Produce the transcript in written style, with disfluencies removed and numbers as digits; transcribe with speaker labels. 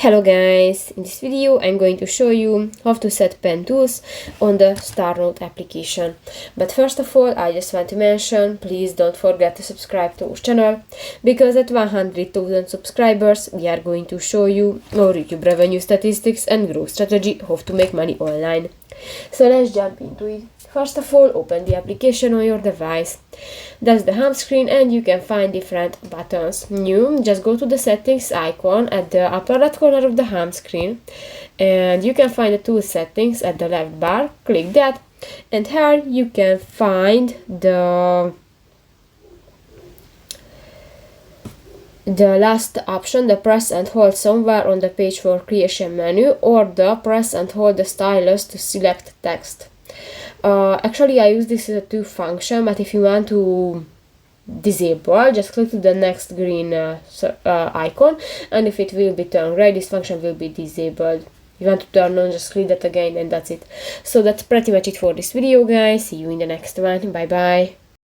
Speaker 1: Hello guys, in this video I'm going to show you how to set pen tools on the StarNote application. But first of all, I just want to mention, please don't forget to subscribe to our channel, because at 100,000 subscribers we are going to show you our YouTube revenue statistics and growth strategy, how to make money online. So let's jump into it. First of all, open the application on your device. That's the home screen and you can find different buttons. New, just go to the settings icon at the upper left corner of the home screen and you can find the tool settings at the left bar. Click that and here you can find the last option, the press and hold somewhere on the page for creation menu, or the press and hold the stylus to select text. Actually, I use this as a two function, but if you want to disable, just click to the next green icon, and if it will be turned red, this function will be disabled. You want to turn on, just click that again, and that's it. So that's pretty much it for this video, guys. See you in the next one. Bye bye.